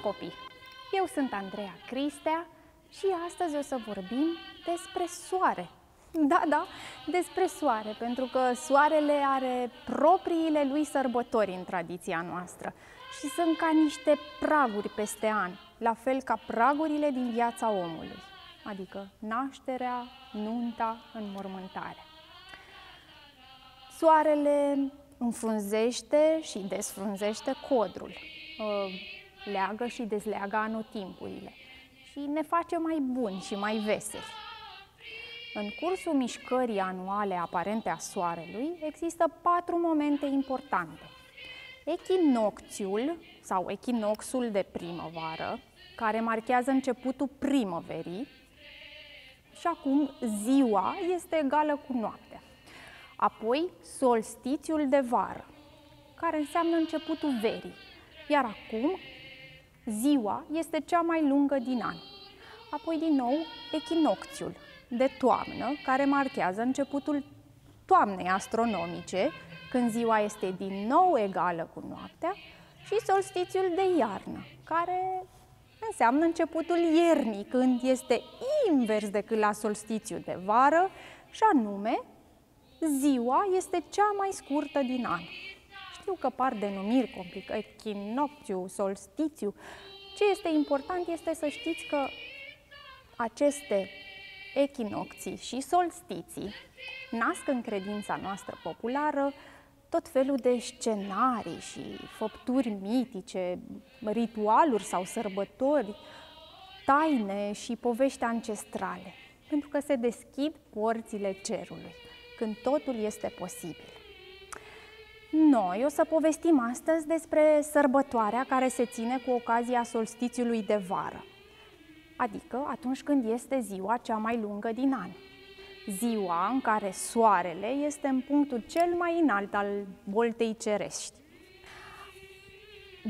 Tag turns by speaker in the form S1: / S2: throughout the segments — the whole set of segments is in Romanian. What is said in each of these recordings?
S1: copii! Eu sunt Andreea Cristea și astăzi o să vorbim despre soare. Da, despre soare, pentru că soarele are propriile lui sărbători în tradiția noastră și sunt ca niște praguri peste an, la fel ca pragurile din viața omului, adică nașterea, nunta, înmormântarea. Soarele înfrunzește și desfrunzește codrul, leagă și dezleagă anotimpurile și ne face mai buni și mai veseli. În cursul mișcării anuale aparente a Soarelui există 4 momente importante. Echinocțiul sau echinoxul de primăvară, care marchează începutul primăverii, și acum ziua este egală cu noaptea. Apoi solstițiul de vară, care înseamnă începutul verii, iar acum ziua este cea mai lungă din an. Apoi din nou echinocțiul de toamnă, care marchează începutul toamnei astronomice, când ziua este din nou egală cu noaptea, și solstițiul de iarnă, care înseamnă începutul iernii, când este invers decât la solstițiul de vară, și anume ziua este cea mai scurtă din an. Știu că par denumiri complicate, echinocțiu, solstițiu. Ce este important este să știți că aceste echinocții și solstiții nasc în credința noastră populară tot felul de scenarii și făpturi mitice, ritualuri sau sărbători, taine și povești ancestrale, pentru că se deschid porțile cerului, când totul este posibil. Noi o să povestim astăzi despre sărbătoarea care se ține cu ocazia solstițiului de vară, adică atunci când este ziua cea mai lungă din an. Ziua în care soarele este în punctul cel mai înalt al boltei cerești.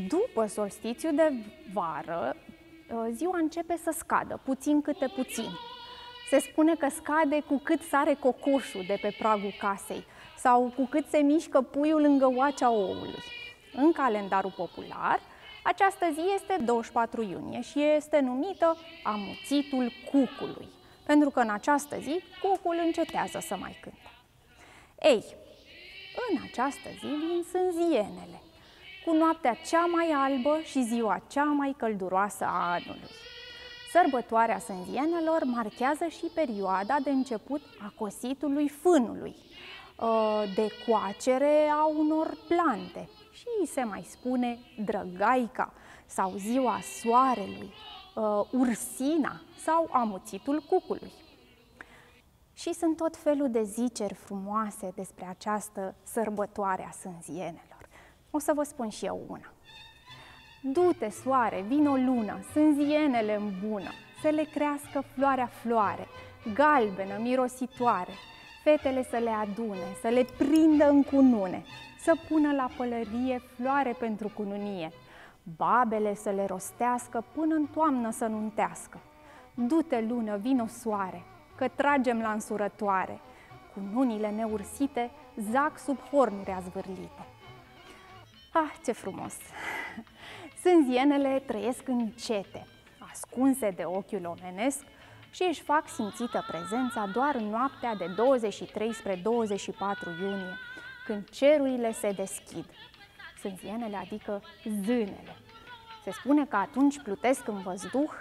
S1: După solstițiul de vară, ziua începe să scadă, puțin câte puțin. Se spune că scade cu cât sare cocoșul de pe pragul casei sau cu cât se mișcă puiul lângă oacea oului. În calendarul popular, această zi este 24 iunie și este numită amuțitul cucului, pentru că în această zi cucul încetează să mai cânte. Ei, în această zi vin sânzienele, cu noaptea cea mai albă și ziua cea mai călduroasă a anului. Sărbătoarea sânzienelor marchează și perioada de început a cositului fânului, de coacere a unor plante și se mai spune drăgaica sau ziua soarelui, ursina sau amuțitul cucului. Și sunt tot felul de ziceri frumoase despre această sărbătoare a sânzienelor. O să vă spun și eu una. Du-te, soare, vino lună, sânzienele îmbună, să le crească floarea floare, galbenă, mirositoare, fetele să le adune, să le prindă în cunune, să pună la pălărie floare pentru cununie, babele să le rostească până în toamnă să nuntească. Du-te, lună, vino, soare, că tragem la însurătoare, cununile neursite zac sub hornuri azvârlite. Ah, ce frumos! Sânzienele trăiesc în cete, ascunse de ochiul omenesc, și își fac simțită prezența doar în noaptea de 23 spre 24 iunie, când cerurile se deschid. Sânzienele, adică zânele. Se spune că atunci plutesc în văzduh,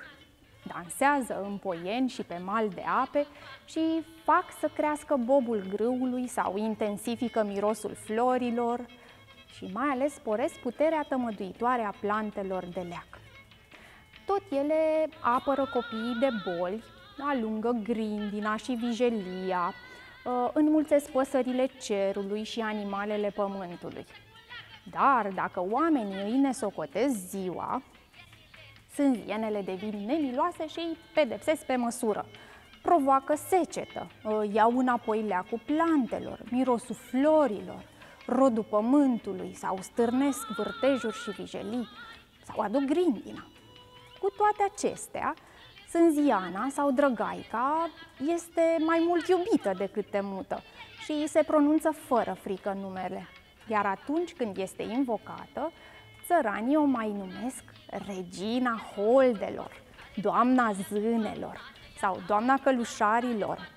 S1: dansează în poieni și pe mal de ape și fac să crească bobul grâului sau intensifică mirosul florilor și mai ales sporesc puterea tămăduitoare a plantelor de leac. Tot ele apără copiii de boli, alungă grindina și vijelia, înmulțesc păsările cerului și animalele pământului. Dar dacă oamenii îi nesocotesc ziua, sânzienele devin nemiloase și îi pedepsesc pe măsură. Provoacă secetă, iau înapoi leacul plantelor, mirosul florilor, rodul pământului sau stârnesc vârtejuri și vijelii sau aduc grindina. Cu toate acestea, sânziana sau drăgaica este mai mult iubită decât temută și se pronunță fără frică numele. Iar atunci când este invocată, Țăranii o mai numesc regina holdelor, doamna zânelor sau doamna călușarilor,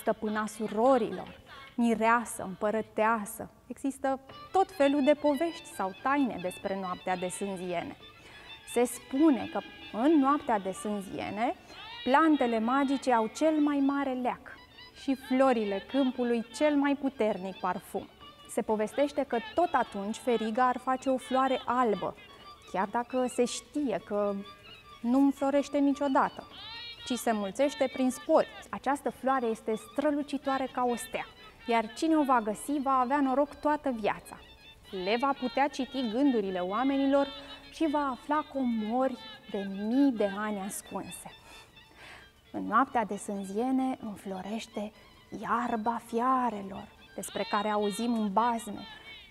S1: stăpâna surorilor, mireasă, împărăteasă. Există tot felul de povești sau taine despre noaptea de sânziene. Se spune că în noaptea de sânziene, plantele magice au cel mai mare leac și florile câmpului cel mai puternic parfum. Se povestește că tot atunci feriga ar face o floare albă, chiar dacă se știe că nu înflorește niciodată, ci se mulțește prin spori. Această floare este strălucitoare ca o stea, iar cine o va găsi va avea noroc toată viața. Le va putea citi gândurile oamenilor și va afla comori de mii de ani ascunse. În noaptea de sânziene înflorește iarba fiarelor, despre care auzim în bazme,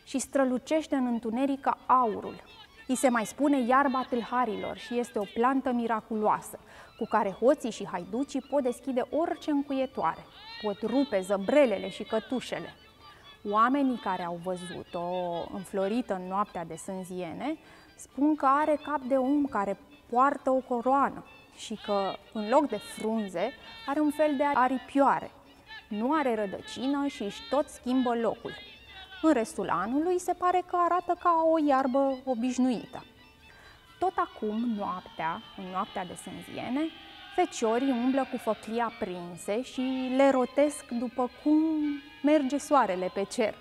S1: și strălucește în întuneric ca aurul. I se mai spune iarba tâlharilor și este o plantă miraculoasă, cu care hoții și haiducii pot deschide orice încuietoare, pot rupe zăbrelele și cătușele. Oamenii care au văzut-o înflorită în noaptea de sânziene spun că are cap de om care poartă o coroană și că, în loc de frunze, are un fel de aripioare. Nu are rădăcină și își tot schimbă locul. În restul anului se pare că arată ca o iarbă obișnuită. Tot acum, în noaptea de sânziene, feciorii umblă cu făclii aprinse și le rotesc după cum merge soarele pe cer.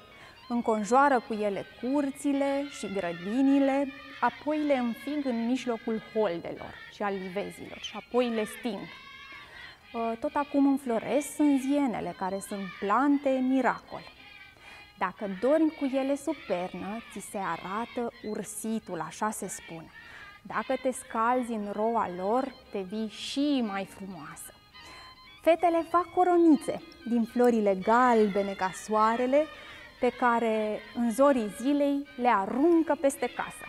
S1: Înconjoară cu ele curțile și grădinile, apoi le înfig în mijlocul holdelor și al livezilor și apoi le sting. Tot acum înfloresc sânzienele, care sunt plante miracol. Dacă dormi cu ele sub pernă, ți se arată ursitul, așa se spune. Dacă te scalzi în roa lor, devii și mai frumoasă. Fetele fac coronițe din florile galbene ca soarele, pe care în zorii zilei le aruncă peste casă.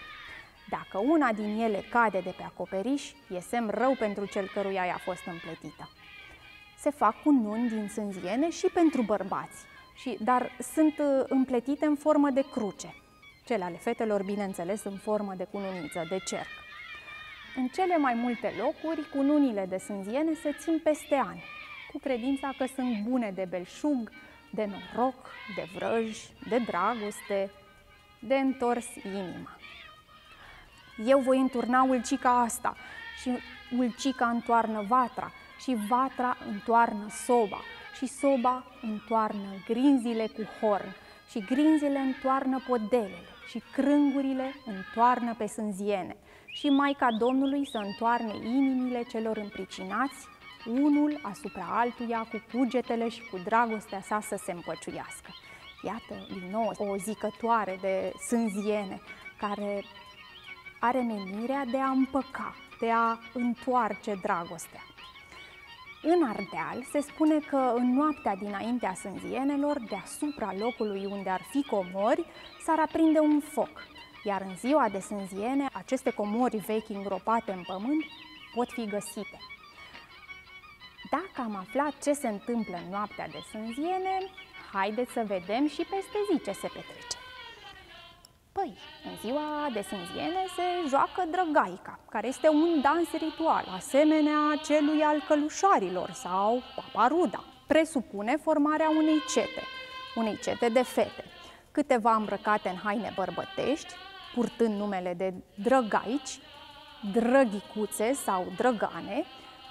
S1: Dacă una din ele cade de pe acoperiș, e semn rău pentru cel căruia i-a fost împletită. Se fac cununi din sânziene și pentru bărbați, dar sunt împletite în formă de cruce. Cele ale fetelor, bineînțeles, în formă de cununiță, de cerc. În cele mai multe locuri, cununile de sânziene se țin peste ani, cu credința că sunt bune de belșug, de noroc, de vrăj, de dragoste, de întors inima. Eu voi înturna ulcica asta și ulcica întoarnă vatra și vatra întoarnă soba și soba întoarnă grinzile cu horn și grinzile întoarnă podelele și crângurile întoarnă pe sânziene și Maica Domnului să întoarne inimile celor împricinați, unul asupra altuia, cu cugetele și cu dragostea sa să se împăciuiască. Iată, din nou, o zicătoare de sânziene care are menirea de a împăca, de a întoarce dragostea. În Ardeal se spune că în noaptea dinaintea sânzienelor, deasupra locului unde ar fi comori, s-ar aprinde un foc, iar în ziua de sânziene, aceste comori vechi îngropate în pământ pot fi găsite. Dacă am aflat ce se întâmplă în noaptea de sânziene, haideți să vedem și peste zi ce se petrece. Păi, în ziua de sânziene se joacă drăgaica, care este un dans ritual, asemenea celui al călușarilor sau paparuda. Presupune formarea unei cete de fete, câteva îmbrăcate în haine bărbătești, purtând numele de drăgaici, drăghicuțe sau drăgane,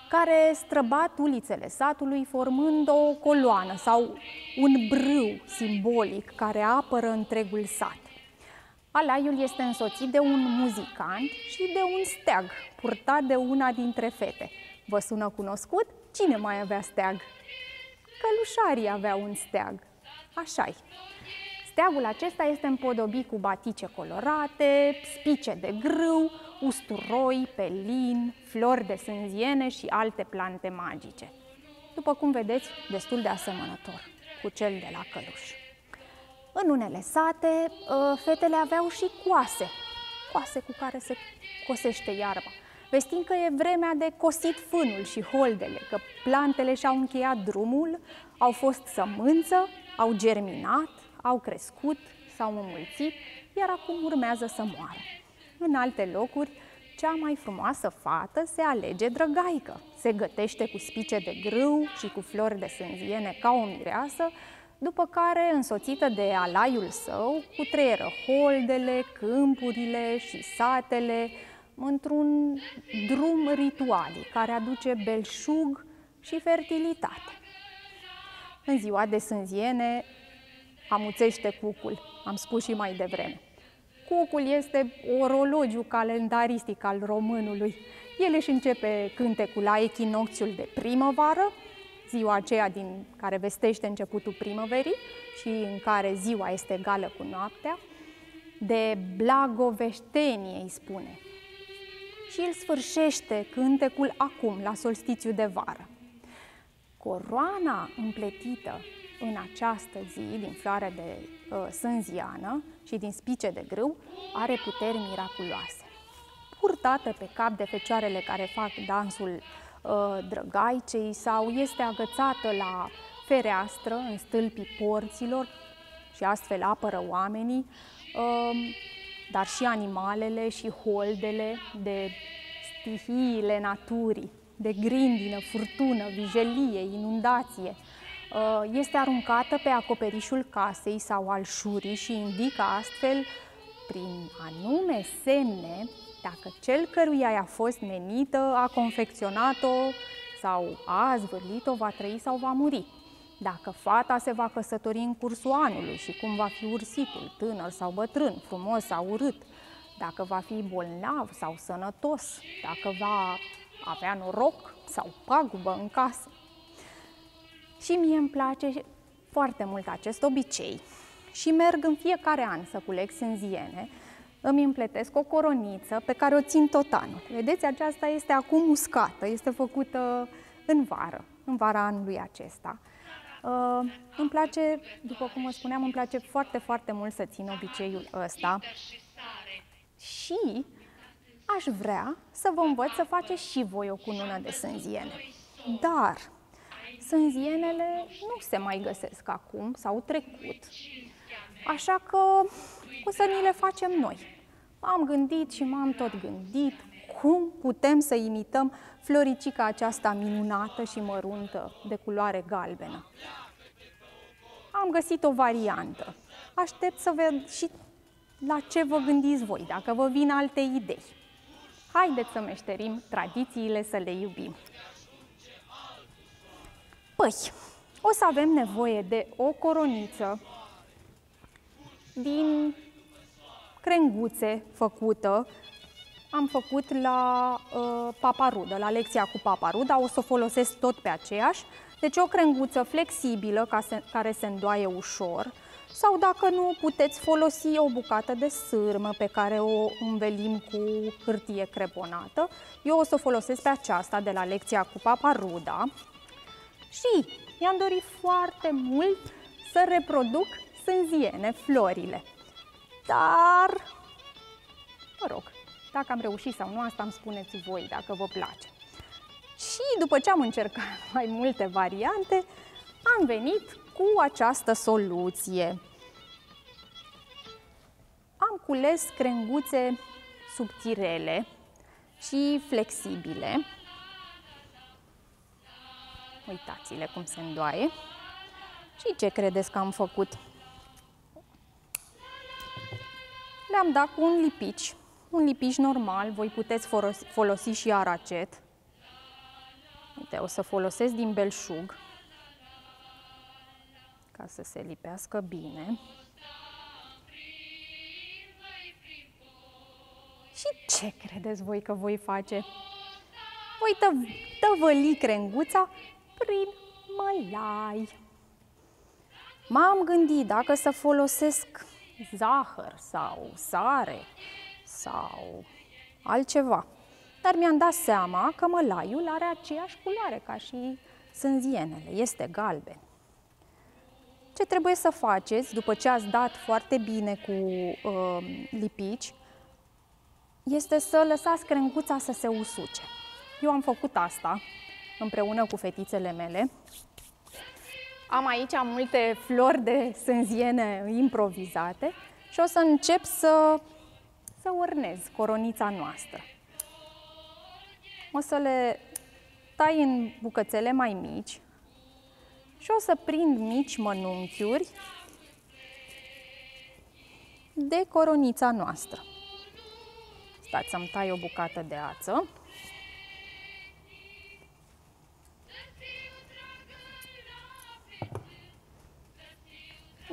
S1: care străbat ulițele satului formând o coloană sau un brâu simbolic care apără întregul sat. Alaiul este însoțit de un muzicant și de un steag purtat de una dintre fete. Vă sună cunoscut? Cine mai avea steag? Călușarii aveau un steag. Așa-i. Steagul acesta este împodobit cu batice colorate, spice de grâu, usturoi, pelin, flori de sânziene și alte plante magice. După cum vedeți, destul de asemănător cu cel de la căluș. În unele sate, fetele aveau și coase cu care se cosește iarba, vestind că e vremea de cosit fânul și holdele, că plantele și-au încheiat drumul, au fost sămânță, au germinat, au crescut, s-au înmulțit, iar acum urmează să moară. În alte locuri, cea mai frumoasă fată se alege drăgaică, se gătește cu spice de grâu și cu flori de sânziene ca o mireasă, după care, însoțită de alaiul său, cutreieră holdele, câmpurile și satele într-un drum ritualic care aduce belșug și fertilitate. În ziua de sânziene amuțește cucul, am spus și mai devreme. Cucul este orologiu calendaristic al românului. El își începe cântecul la echinocțiul de primăvară, ziua aceea din care vestește începutul primăverii și în care ziua este egală cu noaptea, de blagoveștenie îi spune. Și îl sfârșește cântecul acum, la solstițiu de vară. Coroana împletită în această zi, din floare de sânziană și din spice de grâu, are puteri miraculoase. Purtată pe cap de fecioarele care fac dansul drăgaicei sau este agățată la fereastră, în stâlpii porților și astfel apără oamenii, dar și animalele și holdele de stihiile naturii, de grindină, furtună, vijelie, inundație. Este aruncată pe acoperișul casei sau al șurii și indică astfel, prin anume semne, dacă cel căruia i-a fost menită a confecționat-o sau a zvârlit-o, va trăi sau va muri. Dacă fata se va căsători în cursul anului și cum va fi ursitul, tânăr sau bătrân, frumos sau urât, dacă va fi bolnav sau sănătos, dacă va avea noroc sau pagubă în casă. Și mie îmi place foarte mult acest obicei și merg în fiecare an să culeg sânziene, îmi împletesc o coroniță pe care o țin tot anul. Vedeți, aceasta este acum uscată, este făcută în vara anului acesta. Îmi place, după cum vă spuneam, îmi place foarte, foarte mult să țin obiceiul ăsta și aș vrea să vă învăț să faceți și voi o cunună de sânziene. Dar sânzienele nu se mai găsesc acum, s-au trecut, așa că o să ni le facem noi. M-am gândit și m-am tot gândit cum putem să imităm floricica aceasta minunată și măruntă de culoare galbenă. Am găsit o variantă. Aștept să ved și la ce vă gândiți voi, dacă vă vin alte idei. Haideți să meșterim tradițiile, să le iubim. Păi, o să avem nevoie de o coroniță din crenguțe făcută. Am făcut la paparudă, la lecția cu paparuda, o să o folosesc tot pe aceeași. Deci o crenguță flexibilă care se îndoaie ușor, sau dacă nu, puteți folosi o bucată de sârmă pe care o învelim cu hârtie creponată. Eu o să o folosesc pe aceasta de la lecția cu paparuda și mi-am dorit foarte mult să reproduc sânziene, florile. Dar, mă rog, dacă am reușit sau nu, asta îmi spuneți voi, dacă vă place. Și după ce am încercat mai multe variante, am venit cu această soluție. Am cules crenguțe subțirele și flexibile. Uitați-le cum se îndoaie. Și ce credeți că am făcut? Le-am dat cu un lipici normal, voi puteți folosi și aracet. Uite, o să folosesc din belșug ca să se lipească bine. Și ce credeți voi că voi face? Voi tăvăli crenguța prin mălai. M-am gândit dacă să folosesc zahăr sau sare sau altceva. Dar mi-am dat seama că mălaiul are aceeași culoare ca și sânzienele, este galben. Ce trebuie să faceți după ce ați dat foarte bine cu lipici este să lăsați crenguța să se usuce. Eu am făcut asta împreună cu fetițele mele. Am aici multe flori de sânziene improvizate și o să încep să să ornez coronița noastră. O să le tai în bucățele mai mici și o să prind mici mănunchiuri de coronița noastră. Stați să-mi tai o bucată de ață.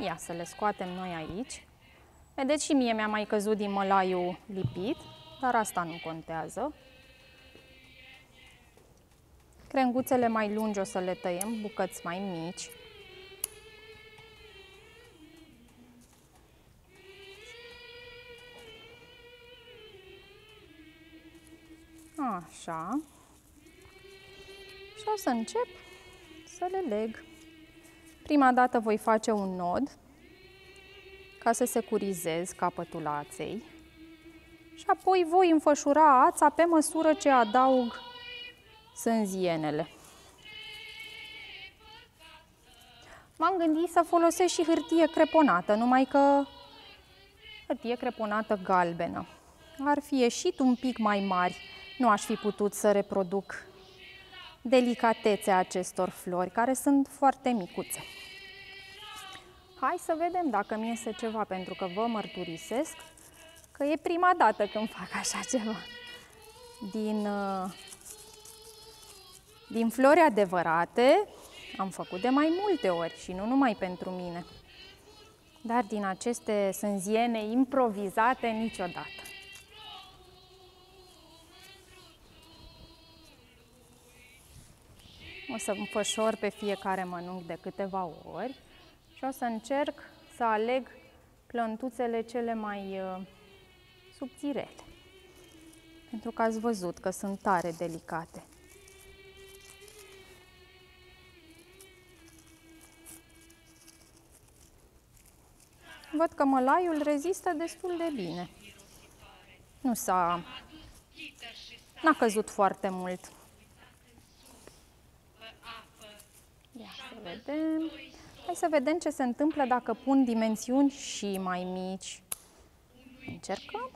S1: Ia să le scoatem noi aici. Vedeți, și mie mi-a mai căzut din mălaiul lipit, dar asta nu contează. Crenguțele mai lungi o să le tăiem, bucăți mai mici. Așa. Și o să încep să le leg. Prima dată voi face un nod ca să securizez capătul aței și apoi voi înfășura ața pe măsură ce adaug sânzienele. M-am gândit să folosesc și hârtie creponată, numai că hârtie creponată galbenă. Ar fi ieșit un pic mai mari, nu aș fi putut să reproduc delicatețea acestor flori, care sunt foarte micuțe. Hai să vedem dacă mi iese ceva, pentru că vă mărturisesc că e prima dată când fac așa ceva. Din flori adevărate am făcut de mai multe ori și nu numai pentru mine. Dar din aceste sânziene improvizate niciodată. O să înfășor pe fiecare mănunchi de câteva ori și o să încerc să aleg plântuțele cele mai subțirele. Pentru că ați văzut că sunt tare delicate. Văd că mălaiul rezistă destul de bine. N-a căzut foarte mult. Ia să vedem. Hai să vedem ce se întâmplă dacă pun dimensiuni și mai mici. Încercăm.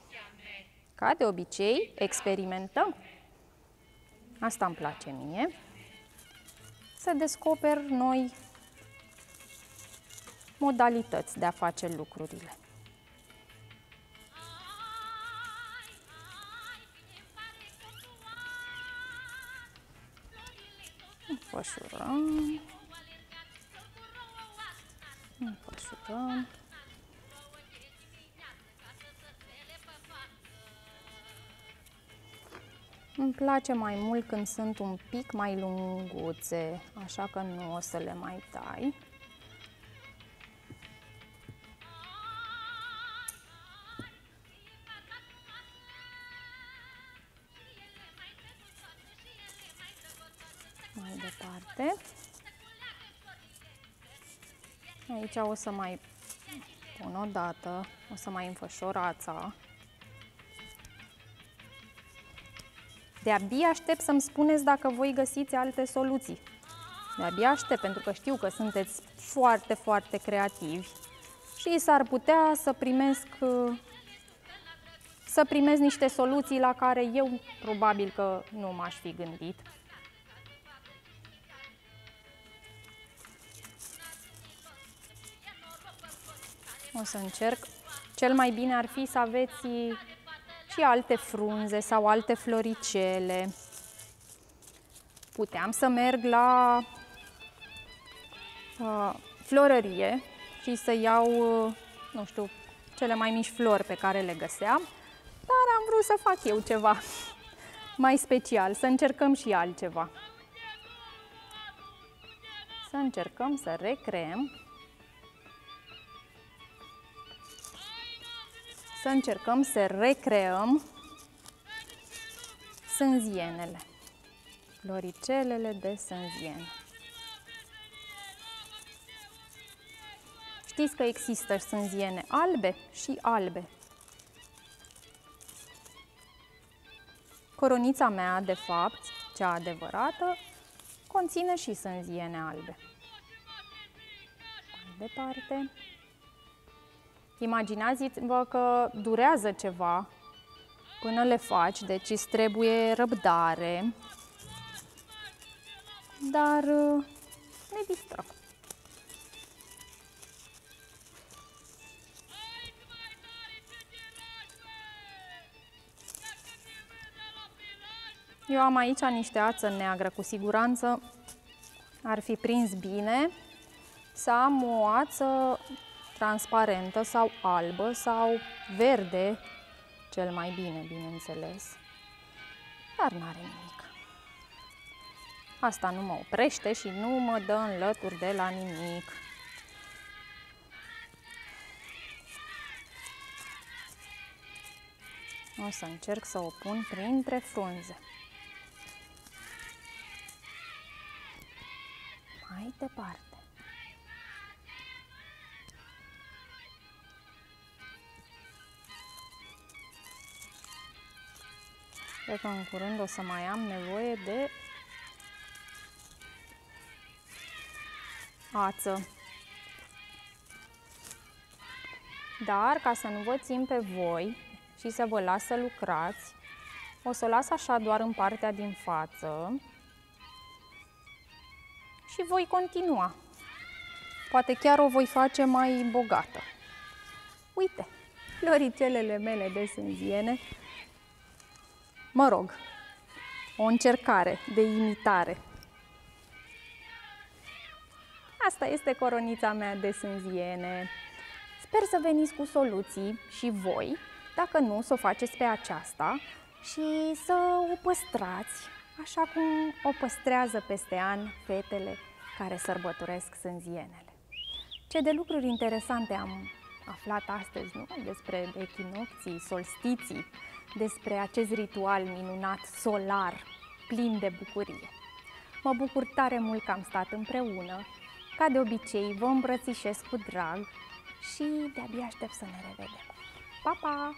S1: Ca de obicei, experimentăm. Asta îmi place mie. Să descoper noi modalități de a face lucrurile. Înfășurăm. Înfășurăm. Îmi place mai mult când sunt un pic mai lunguțe, așa că nu o să le mai tai. Mai departe. Aici o să mai pun o dată, o să mai înfășor ața. De-abia aștept să-mi spuneți dacă voi găsiți alte soluții. De-abia aștept, pentru că știu că sunteți foarte, foarte creativi și s-ar putea să primesc niște soluții la care eu probabil că nu m-aș fi gândit. O să încerc. Cel mai bine ar fi să aveți și alte frunze sau alte floricele. Puteam să merg la florărie și să iau, nu știu, cele mai mici flori pe care le găseam, dar am vrut să fac eu ceva mai special, să încercăm și altceva. Să încercăm să recreăm. Să încercăm să recreăm sânzienele, floricelele de sânziene. Știți că există sânziene albe și albe. Coronița mea, de fapt, cea adevărată, conține și sânziene albe. Mai departe. Imaginați-vă că durează ceva până le faci, deci îți trebuie răbdare, dar ne distrăm. Eu am aici niște ață neagră, cu siguranță ar fi prins bine să am o ață transparentă sau albă sau verde, cel mai bine, bineînțeles, dar n-are nimic. Asta nu mă oprește și nu mă dă în lături de la nimic. O să încerc să o pun printre frunze. Mai departe. Cred că în curând o să mai am nevoie de ață. Dar, ca să nu vă țin pe voi și să vă las să lucrați, o să o las așa doar în partea din față și voi continua. Poate chiar o voi face mai bogată. Uite, floricelele mele de sânziene. Mă rog, o încercare de imitare. Asta este coronița mea de sânziene. Sper să veniți cu soluții și voi, dacă nu, să o faceți pe aceasta și să o păstrați, așa cum o păstrează peste an fetele care sărbătoresc sânzienele. Ce de lucruri interesante am aflat astăzi, nu? Despre echinocții, solstiții, despre acest ritual minunat solar, plin de bucurie. Mă bucur tare mult că am stat împreună. Ca de obicei, vă îmbrățișez cu drag și de-abia aștept să ne revedem. Pa, pa!